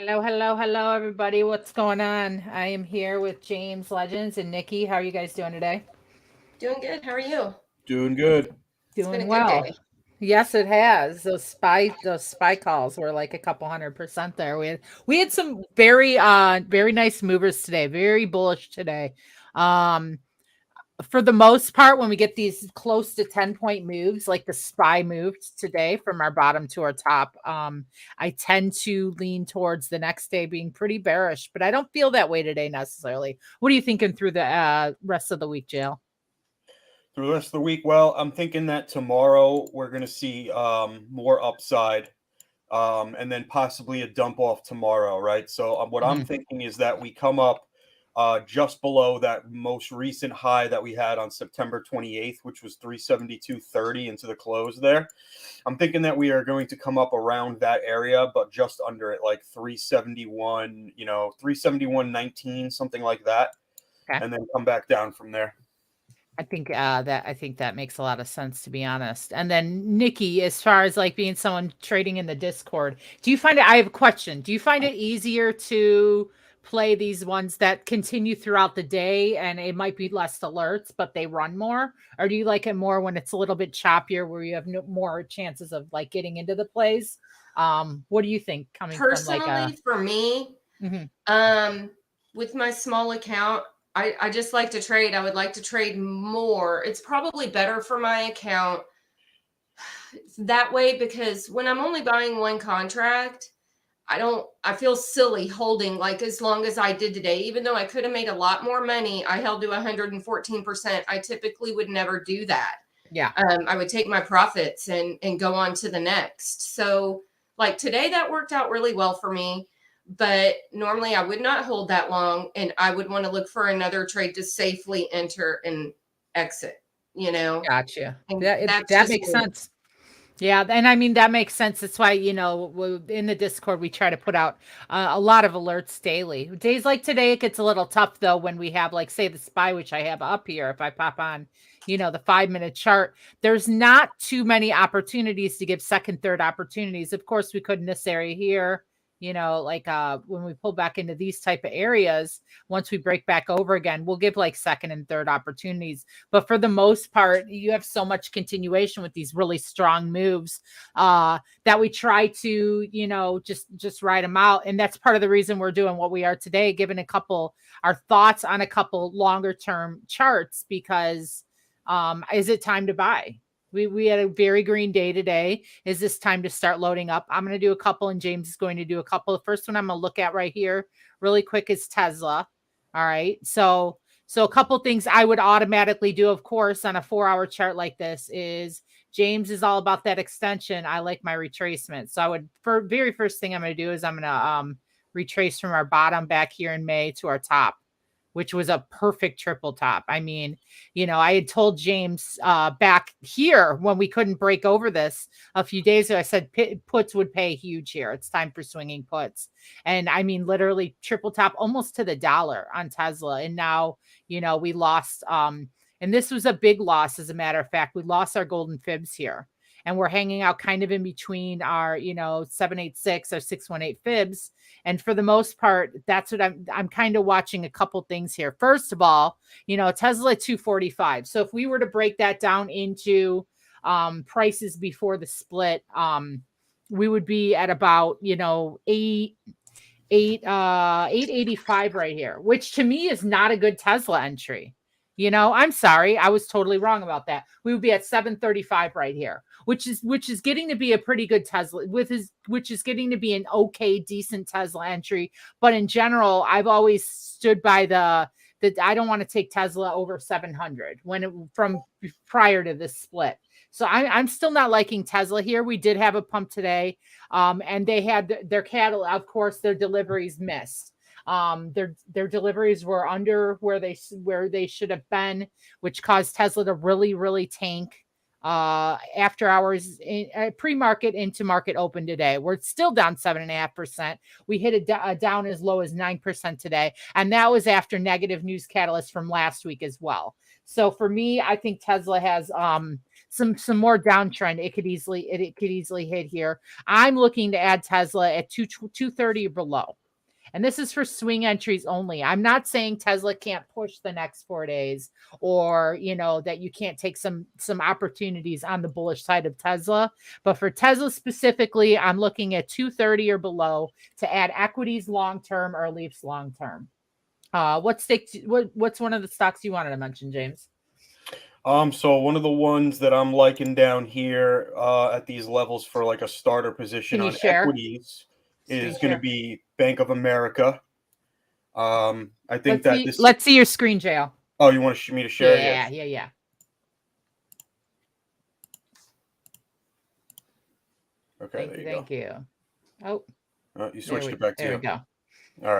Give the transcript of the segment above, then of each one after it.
Hello, hello, hello, everybody. What's going on? I am here with James Legends and Nikki. How are you guys doing today? Doing good. How are you? Doing good. It's been Doing a good well. day. Yes, it has. Those spy calls were like a couple 100% there. We had some very nice movers today. Very bullish today. Um for the most part, when we get these close to 10-point moves, like the SPY moved today from our bottom to our top, I tend to lean towards the next day being pretty bearish, but I don't feel that way today necessarily. What are you thinking through the rest of the week, Jail? Through the rest of the week, well, I'm thinking that tomorrow we're going to see more upside, and then possibly a dump off tomorrow, right? So what I'm Mhm. thinking is that we come up just below that most recent high that we had on September 28th, which was 372.30 into the close there. I'm thinking that we are going to come up around that area, but just under it, like 371, 371.19, something like that, Okay. and then come back down from there. I think that makes a lot of sense, to be honest. And then Nikki, as far as like being someone trading in the Discord, do you find it? I have a question. Do you find it easier to play these ones that continue throughout the day and it might be less alerts, but they run more, or do you like it more when it's a little bit choppier, where you have more chances of like getting into the plays? What do you think coming from like a? Personally, for me, Mhm. um, with my small account, I just like to trade. I would like to trade more. It's probably better for my account that way because when I'm only buying one contract, I feel silly holding like as long as I did today. Even though I could have made a lot more money, I held to 114%. I typically would never do that. Yeah. I would take my profits and go on to the next. So like today that worked out really well for me, but normally I would not hold that long and I would want to look for another trade to safely enter and exit, you know. Gotcha. And That that's just makes me. sense. Yeah, and I mean that makes sense. That's why, in the Discord we try to put out a lot of alerts daily. Days like today it gets a little tough though when we have like say the SPY, which I have up here. If I pop on, the 5-minute chart, there's not too many opportunities to give second, third opportunities. Of course, we could in this area here. Like when we pull back into these type of areas, once we break back over again, we'll give like second and third opportunities. But for the most part, you have so much continuation with these really strong moves that we try to, just ride them out. And that's part of the reason we're doing what we are today, giving our thoughts on a couple longer term charts, because is it time to buy? We had a very green day today. Is this time to start loading up? I'm going to do a couple, and James is going to do a couple. The first one I'm going to look at right here, really quick, is Tesla. All right. So a couple things I would automatically do, of course, on a 4-hour chart like this is James is all about that extension. I like my retracement. So I would, for very first thing I'm going to do is I'm going to retrace from our bottom back here in May to our top, which was a perfect triple top. I mean, I had told James back here when we couldn't break over this a few days ago, I said puts would pay huge here. It's time for swinging puts. And I mean, literally triple top almost to the dollar on Tesla. And now, we lost, and this was a big loss. As a matter of fact, we lost our golden fibs here. And we're hanging out kind of in between our, 786 or 618 fibs. And for the most part, that's what I'm kind of watching a couple things here. First of all, Tesla 245. So if we were to break that down into prices before the split, we would be at about, 885 right here, which to me is not a good Tesla entry. I'm sorry, I was totally wrong about that. We would be at 735 right here, which is getting to be a pretty good Tesla which is getting to be an okay, decent Tesla entry. But in general, I've always stood by that I don't want to take Tesla over 700 from prior to this split. So I'm still not liking Tesla here. We did have a pump today, and they had their cattle. Of course, their deliveries missed. Their deliveries were under where they should have been, which caused Tesla to really tank after hours, pre-market into market open today. We're still down 7.5%. We hit a down as low as 9% today, and that was after negative news catalyst from last week as well. So for me, I think Tesla has some more downtrend, it could easily hit here. I'm looking to add Tesla at 230 or below. And this is for swing entries only. I'm not saying Tesla can't push the next 4 days, or, that you can't take some opportunities on the bullish side of Tesla. But for Tesla specifically, I'm looking at 230 or below to add equities long-term or Leafs long-term. What's one of the stocks you wanted to mention, James? So one of the ones that I'm liking down here at these levels for like a starter position Can you on share? equities is Screen going to share. be Bank of America. I think Let's see your screen, JL. Oh, you want me to share? Yeah. Okay, Thank you. Oh, you switched it back to you. There we go. All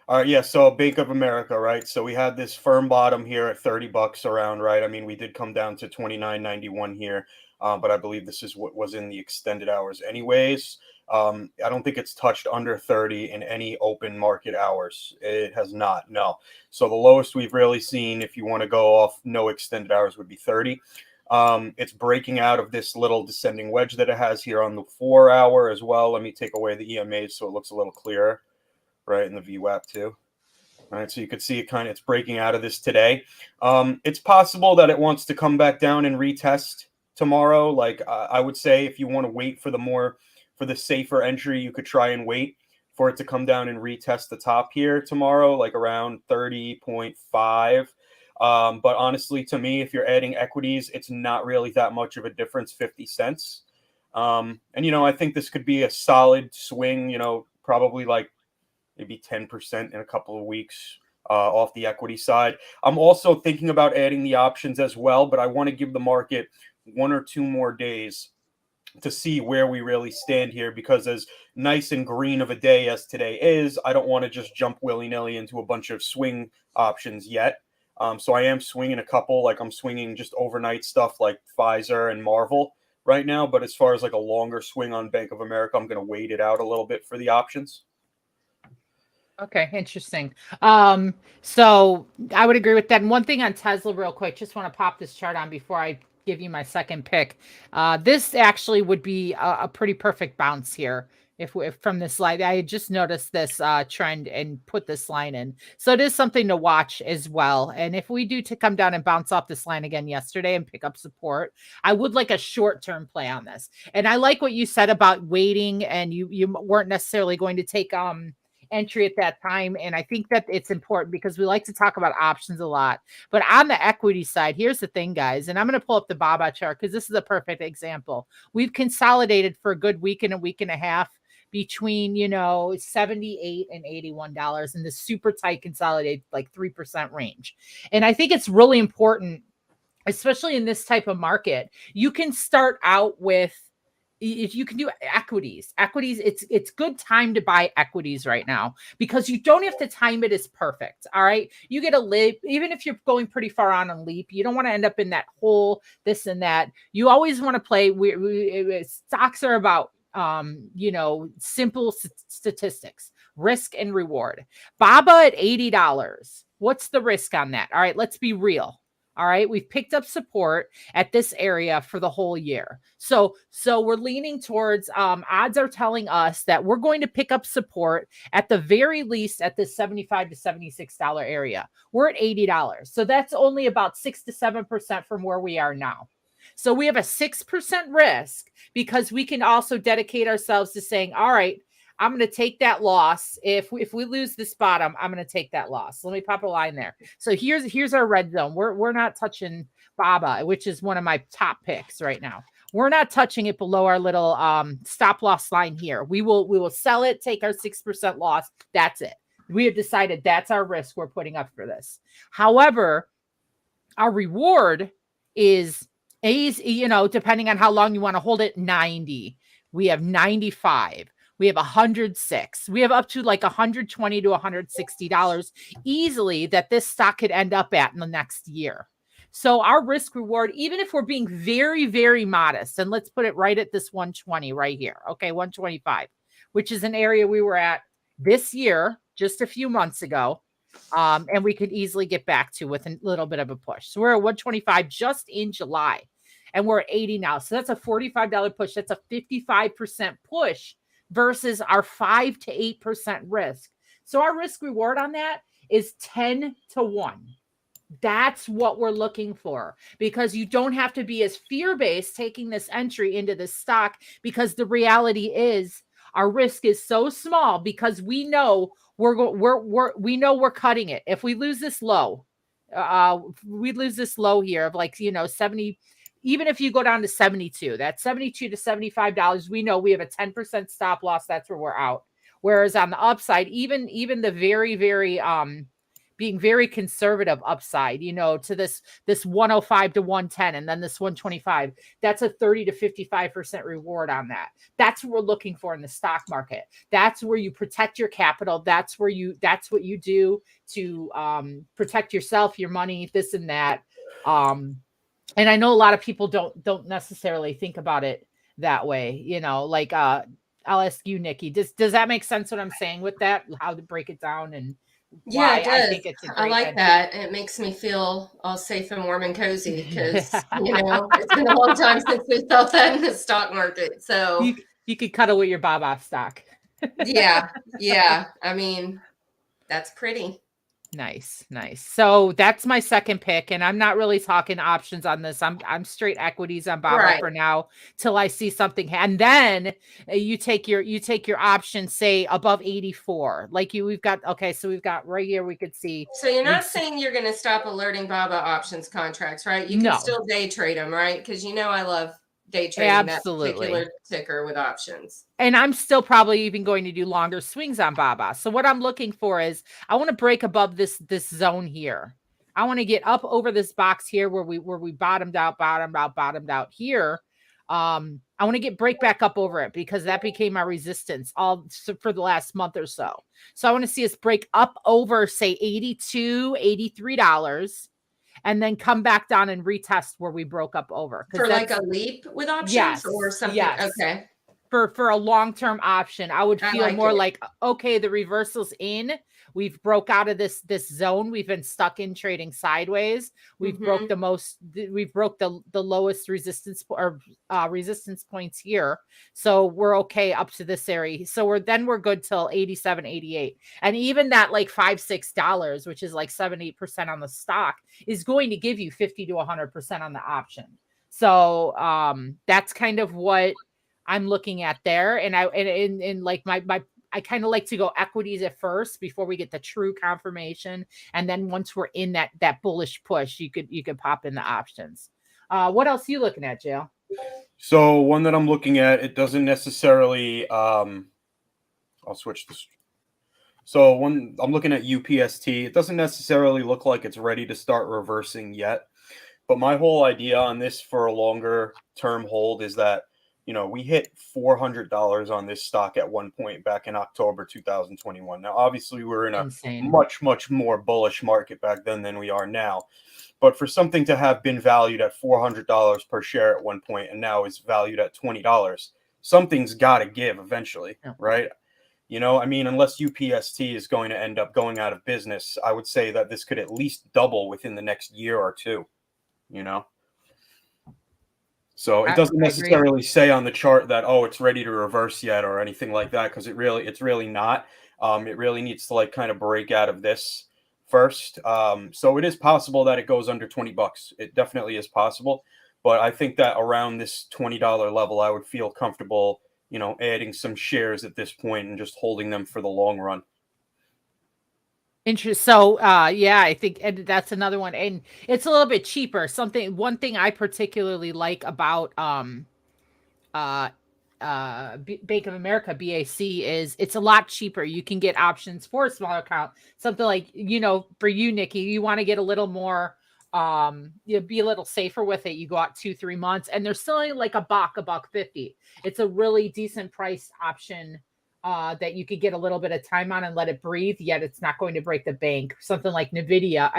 right. Yeah. So Bank of America, right? So we had this firm bottom here at $30 around, right? I mean, we did come down to 29.91 here, but I believe this is what was in the extended hours, anyways. I don't think it's touched under 30 in any open market hours. It has not. No. So the lowest we've really seen, if you want to go off no extended hours, would be 30. It's breaking out of this little descending wedge that it has here on the 4 hour as well. Let me take away the EMAs so it looks a little clearer, right? In the VWAP too. All right, so you could see it's breaking out of this today. It's possible that it wants to come back down and retest tomorrow. Like I would say, if you want to wait for the safer entry, you could try and wait for it to come down and retest the top here tomorrow, like around 30.5. But honestly, to me, if you're adding equities, it's not really that much of a difference, 50 cents. And, I think this could be a solid swing, probably like maybe 10% in a couple of weeks off the equity side. I'm also thinking about adding the options as well, but I want to give the market 1 or 2 more days to see where we really stand here, because as nice and green of a day as today is, I don't want to just jump willy-nilly into a bunch of swing options yet. So I am swinging a couple, like I'm swinging just overnight stuff like Pfizer and Marvel right now. But as far as like a longer swing on Bank of America, I'm going to wait it out a little bit for the options. Okay, interesting. So I would agree with that. And one thing on Tesla real quick, just want to pop this chart on before I give you my second pick. This actually would be a pretty perfect bounce here. If from this line, I just noticed this trend and put this line in. So it is something to watch as well. And if we do to come down and bounce off this line again yesterday and pick up support, I would like a short-term play on this. And I like what you said about waiting, and you weren't necessarily going to take entry at that time. And I think that it's important because we like to talk about options a lot. But on the equity side, here's the thing, guys, and I'm going to pull up the BABA chart because this is a perfect example. We've consolidated for a good week and a week and a half between, $78 and $81 in the super tight consolidated, like 3% range. And I think it's really important, especially in this type of market. You can start out with, if you can do equities, it's good time to buy equities right now because you don't have to time it as perfect. All right. You get a leap, even if you're going pretty far on leap, you don't want to end up in that hole, this and that. You always want to play. Stocks are about, simple statistics, risk and reward. BABA at $80. What's the risk on that? All right. Let's be real. All right. We've picked up support at this area for the whole year. So we're leaning towards, odds are telling us that we're going to pick up support at the very least at this $75 to $76 area. We're at $80. So that's only about 6 to 7% from where we are now. So we have a 6% risk because we can also dedicate ourselves to saying, all right, I'm going to take that loss. If we lose this bottom, I'm going to take that loss. Let me pop a line there. So here's our red zone. We're not touching BABA, which is one of my top picks right now. We're not touching it below our little stop loss line here. We will sell it, take our 6% loss. That's it. We have decided that's our risk we're putting up for this. However, our reward is, depending on how long you want to hold it, 90. We have 95. We have 106. We have up to like $120 to $160 easily that this stock could end up at in the next year. So our risk reward, even if we're being very, very modest, and let's put it right at this 120 right here. Okay, 125, which is an area we were at this year, just a few months ago. And we could easily get back to with a little bit of a push. So we're at 125 just in July. and we're at 80 now. So that's a $45 push. That's a 55% push versus our 5 to 8% risk. So our risk reward on that is 10 to 1. That's what we're looking for, because you don't have to be as fear-based taking this entry into this stock, because the reality is our risk is so small, because we know we're cutting it. If we lose this low, we lose this low here of like, 70, even if you go down to 72, that's $72 to $75, we know we have a 10% stop loss. That's where we're out. Whereas on the upside, even the very, very, being very conservative upside, to this 105 to 110, and then this 125, that's a 30 to 55% reward on that. That's what we're looking for in the stock market. That's where you protect your capital. That's what you do to protect yourself, your money, this and that. And I know a lot of people don't necessarily think about it that way, like, I'll ask you, Nikki, does that make sense what I'm saying with that, how to break it down and Yeah, why it does. I think it's a great I like entry? that. It makes me feel all safe and warm and cozy, because, it's been a long time since we felt that in the stock market. So you could cuddle with your Baba stock. yeah. I mean, that's pretty. Nice. So that's my second pick, and I'm not really talking options on this. I'm straight equities on Baba Right. for now till I see something. And then you take your option, say above 84. Like we've got right here. We could see. So you're not saying you're going to stop alerting Baba options contracts, right? You can No. still day trade them, right? Because I love day trading Absolutely. that particular ticker with options. And I'm still probably even going to do longer swings on Baba. So what I'm looking for is I want to break above this zone here. I want to get up over this box here where we bottomed out here. I want to break back up over it, because that became my resistance for the last month or so. So I want to see us break up over, say, $82, $83, and then come back down and retest where we broke up over. For like a leap with options or something? Yes. Okay. For a long-term option, I would feel more like, okay, the reversal's in. We've broke out of this zone. We've been stuck in trading sideways. We've broke the lowest resistance resistance points here. So we're okay up to this area. So we're good till 87, 88. And even that like $5-6, which is like 7-8% on the stock, is going to give you 50 to 100% on the option. So that's kind of what I'm looking at there. And I kind of like to go equities at first before we get the true confirmation. And then once we're in that bullish push, you could pop in the options. What else are you looking at, Jail? So one that I'm looking at, it doesn't necessarily, I'll switch this. So when I'm looking at UPST, it doesn't necessarily look like it's ready to start reversing yet. But my whole idea on this for a longer term hold is that, we hit $400 on this stock at one point back in October 2021. Now, obviously, we're in a much, much more bullish market back then than we are now. But for something to have been valued at $400 per share at one point and now is valued at $20, something's got to give eventually, right? Unless UPST is going to end up going out of business, I would say that this could at least double within the next year or two, So it doesn't necessarily say on the chart that, it's ready to reverse yet or anything like that, because it's really not. It really needs to kind of break out of this first. So it is possible that it goes under $20. It definitely is possible. But I think that around this $20 level, I would feel comfortable, adding some shares at this point and just holding them for the long run. Interesting. So, I think that's another one, and it's a little bit cheaper. One thing I particularly like about Bank of America BAC is it's a lot cheaper. You can get options for a smaller account. Something like for you, Nikki, you want to get a little more, be a little safer with it. You go out 2-3 months, and they're still like $1.50. It's a really decent price option. That you could get a little bit of time on and let it breathe, yet it's not going to break the bank. Something like NVIDIA.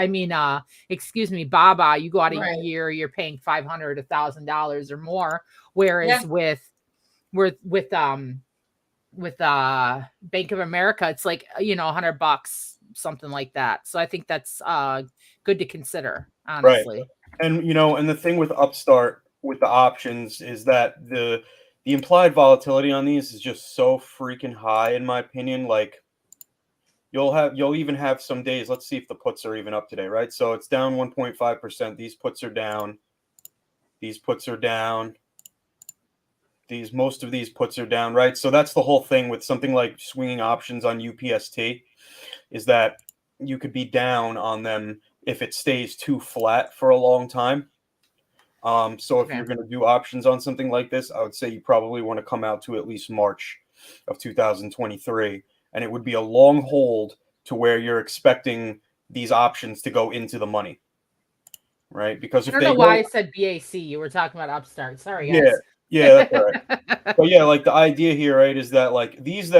Baba, you go out a year, you're paying $500, $1,000 or more. Whereas with Bank of America, it's like, $100, something like that. So I think that's good to consider, honestly. Right. And, and the thing with Upstart, with the options is that the implied volatility on these is just so freaking high, in my opinion. Like you'll even have some days. Let's see if the puts are even up today, right? So it's down 1.5%. These puts are down. These puts are down. Most of these puts are down, right? So that's the whole thing with something like swinging options on UPST, is that you could be down on them if it stays too flat for a long time. So if Okay. you're going to do options on something like this, I would say you probably want to come out to at least March of 2023, and it would be a long hold to where you're expecting these options to go into the money, right? Because I if don't they know why I go, said BAC. You were talking about Upstart. Sorry, yeah, guys. yeah, that's all right. But yeah, like the idea here, right, is that like these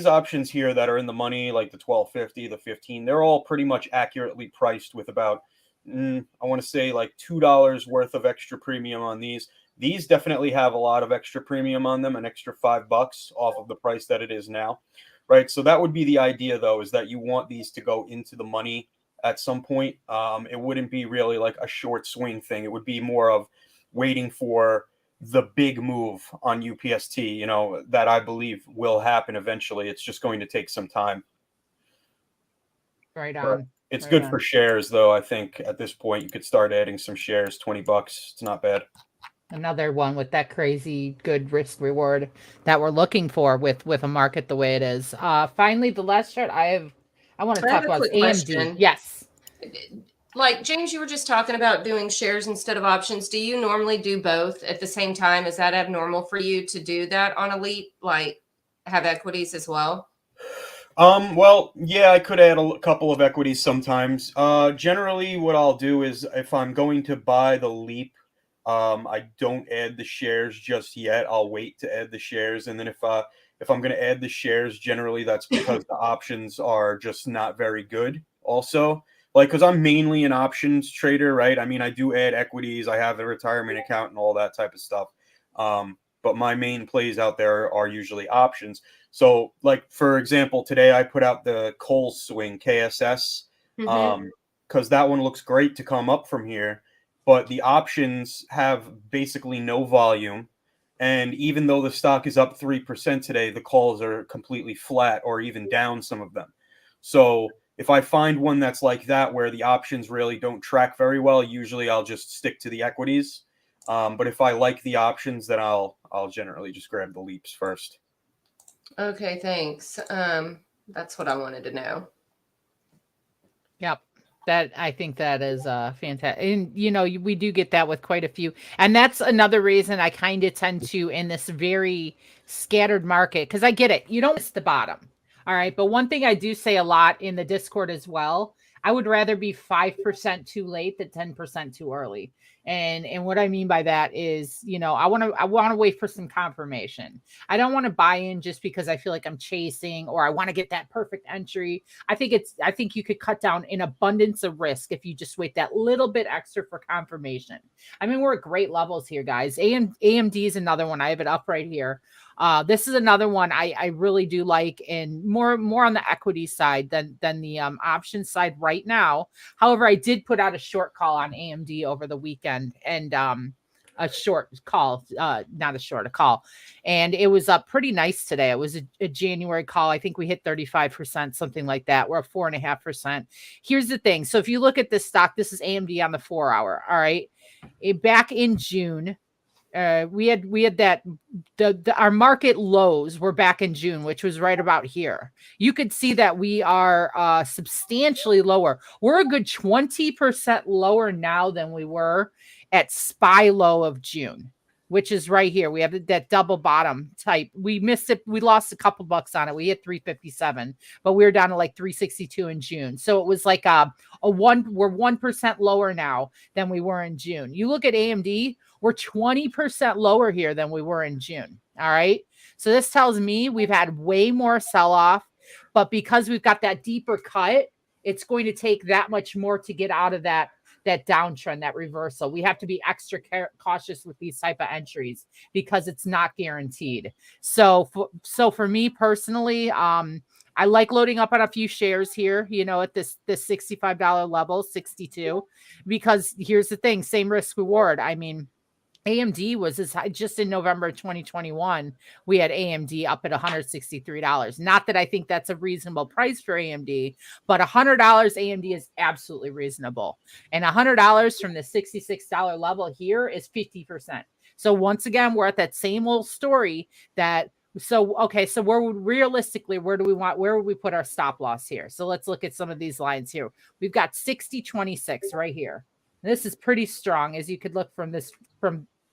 options here that are in the money, like the 12.50, the 15, they're all pretty much accurately priced with about, I want to say like $2 worth of extra premium on these. These definitely have a lot of extra premium on them, an extra $5 off of the price that it is now, right? So that would be the idea, though, is that you want these to go into the money at some point. It wouldn't be really like a short swing thing. It would be more of waiting for the big move on UPST, that I believe will happen eventually. It's just going to take some time. Right But on. it's Right good on. for shares, though. I think at this point you could start adding some shares, $20. It's not bad. Another one with that crazy good risk reward that we're looking for with a market the way it is. Finally, the last chart I want to I have talk a about is quick AMD. question. Yes. Like James, you were just talking about doing shares instead of options. Do you normally do both at the same time? Is that abnormal for you to do that on Elite? Like have equities as well? Well, yeah, I could add a couple of equities sometimes. Generally, what I'll do is if I'm going to buy the leap, I don't add the shares just yet. I'll wait to add the shares, and then if I'm going to add the shares, generally that's because the options are just not very good. Also, like because I'm mainly an options trader, right? I mean, I do add equities. I have a retirement account and all that type of stuff. But my main plays out there are usually options. So, like for example, today I put out the Coal Swing KSS Mm-hmm. because that one looks great to come up from here. But the options have basically no volume, and even though the stock is up 3% today, the calls are completely flat or even down some of them. So if I find one that's like that where the options really don't track very well, usually I'll just stick to the equities. But if I like the options, then I'll generally just grab the leaps first. Okay, thanks. That's what I wanted to know. Yep. That I think that is fantastic. And we do get that with quite a few. And that's another reason I kind of tend to in this very scattered market because I get it. You don't miss the bottom. All right. But one thing I do say a lot in the Discord as well, I would rather be 5% too late than 10% too early. And what I mean by that is, I want to wait for some confirmation. I don't want to buy in just because I feel like I'm chasing or I want to get that perfect entry. I think you could cut down an abundance of risk if you just wait that little bit extra for confirmation. I mean, we're at great levels here, guys. AMD is another one. I have it up right here. This is another one I really do like, and more on the equity side than the option side right now. However, I did put out a short call on AMD over the weekend, and a short call, not a short, a call. And it was up pretty nice today. It was a January call. I think we hit 35%, something like that. We're up 4.5%. Here's the thing. So if you look at this stock, this is AMD on the 4-hour. All right. Back in June, we had that our market lows were back in June, which was right about here. You could see that we are substantially lower. We're a good 20% lower now than we were at SPY low of June, which is right here. We have that double bottom type. We missed it. We lost a couple bucks on it. We hit 357, but we were down to like 362 in June. So it was like we're 1% lower now than we were in June. You look at AMD, we're 20% lower here than we were in June. All right. So this tells me we've had way more sell off, but because we've got that deeper cut, it's going to take that much more to get out of that downtrend, that reversal. We have to be extra cautious with these type of entries because it's not guaranteed. So for me personally, I like loading up on a few shares here, at this $65 level, 62, because here's the thing, same risk reward. I mean, AMD was as high just in November 2021. We had AMD up at $163. Not that I think that's a reasonable price for AMD, but $100 AMD is absolutely reasonable. And $100 from the $66 level here is 50%. So once again, we're at that same old story that okay, so where would we put our stop loss here? So let's look at some of these lines here. We've got 60.26 right here. This is pretty strong, as you could look from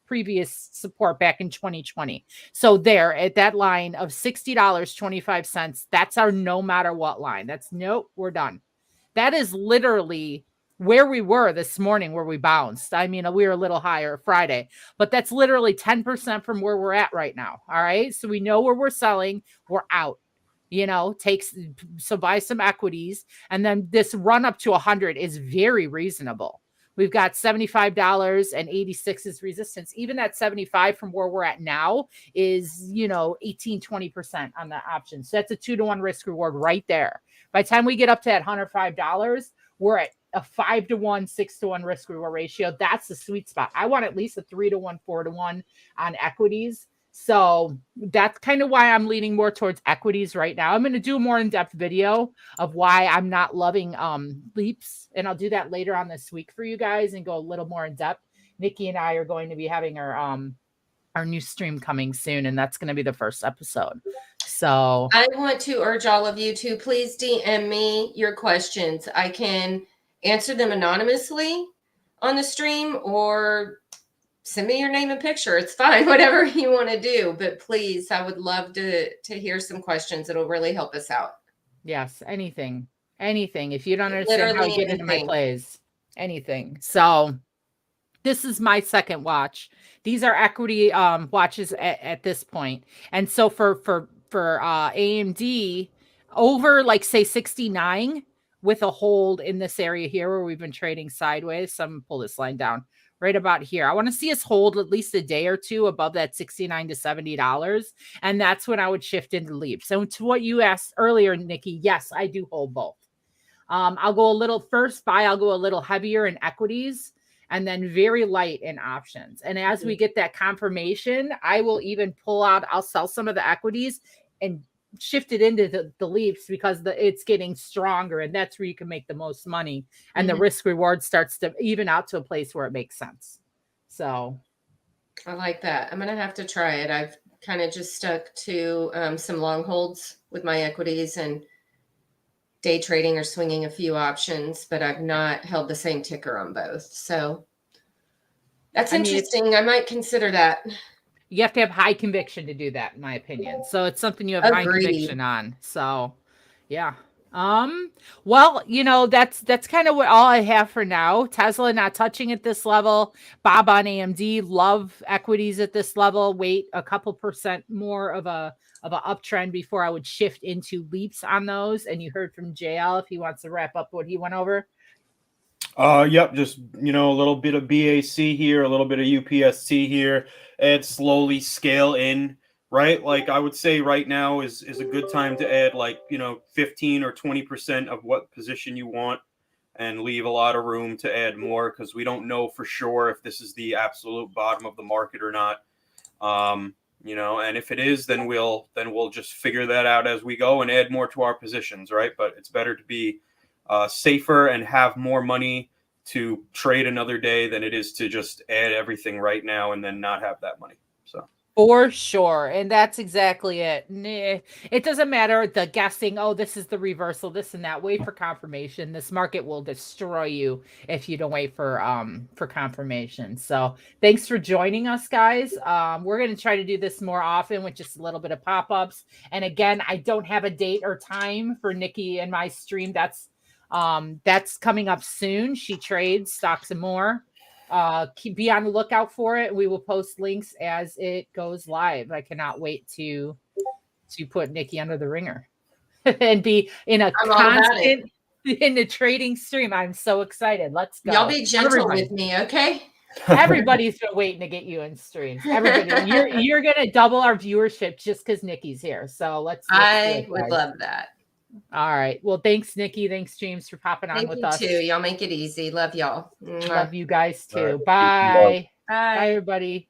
previous support back in 2020. So there at that line of $60.25, that's our no matter what line. That's nope, we're done. That is literally where we were this morning, where we bounced. I mean, we were a little higher Friday, but that's literally 10% from where we're at right now. All right. So we know where we're selling, we're out. So buy some equities. And then this run up to 100 is very reasonable. We've got $75.86 is resistance. Even at 75 from where we're at now is, 18, 20% on the option. So that's a 2-to-1 risk reward right there. By the time we get up to that $105, we're at a 5-to-1, 6-to-1 risk reward ratio. That's the sweet spot. I want at least a 3-to-1, 4-to-1 on equities. So that's kind of why I'm leaning more towards equities right now. I'm going to do a more in-depth video of why I'm not loving leaps, and I'll do that later on this week for you guys and go a little more in depth. Nikki and I are going to be having our new stream coming soon, and that's going to be the first episode. So I want to urge all of you to please DM me your questions. I can answer them anonymously on the stream, or send me your name and picture. It's fine, whatever you want to do. But please, I would love to hear some questions. It'll really help us out. Yes, anything. If you don't understand Literally how to get into my anything. plays, anything. So this is my second watch. These are equity watches at this point. And so for AMD, over like say 69 with a hold in this area here where we've been trading sideways. So I'm gonna pull this line down right about here. I want to see us hold at least a day or two above that $69 to $70. And that's when I would shift into leaps. So to what you asked earlier, Nikki, yes, I do hold both. I'll go a little heavier in equities and then very light in options. And as we get that confirmation, I will even I'll sell some of the equities and shift it into the leaps because it's getting stronger, and that's where you can make the most money. And the risk reward starts to even out to a place where it makes sense. So I like that. I'm going to have to try it. I've kind of just stuck to some long holds with my equities and day trading or swinging a few options, but I've not held the same ticker on both. So that's interesting. I might consider that. You have to have high conviction to do that, in my opinion. So it's something you have high conviction on. So yeah. Well, that's kind of all I have for now. Tesla not touching at this level. Bob on AMD, love equities at this level. Wait a couple percent more of a uptrend before I would shift into leaps on those. And you heard from JL if he wants to wrap up what he went over. Yep, just a little bit of BAC here, a little bit of UPST here, and slowly scale in, right? Like I would say right now is a good time to add 15 or 20% of what position you want and leave a lot of room to add more, because we don't know for sure if this is the absolute bottom of the market or not. And if it is, then we'll just figure that out as we go and add more to our positions, right? But it's better to be safer and have more money to trade another day than it is to just add everything right now and then not have that money. So for sure. And that's exactly it. It doesn't matter the guessing. Oh, this is the reversal, this and that. Wait for confirmation. This market will destroy you if you don't wait for confirmation. So thanks for joining us, guys. We're going to try to do this more often with just a little bit of pop-ups. And again, I don't have a date or time for Nikki and my stream. That's coming up soon. She trades stocks and more. Be on the lookout for it. We will post links as it goes live. I cannot wait to put Nikki under the ringer and be in a constant in the trading stream. I'm so excited. Let's go. Y'all be gentle with me, okay? Everybody's been waiting to get you in streams. Everybody, you're gonna double our viewership just because Nikki's here. So let's I would love that. All right. Well, thanks, Nikki. Thanks, James, for popping on with us. Thank you too. Y'all make it easy. Love y'all. Love you guys too. Right. Bye. Bye, everybody.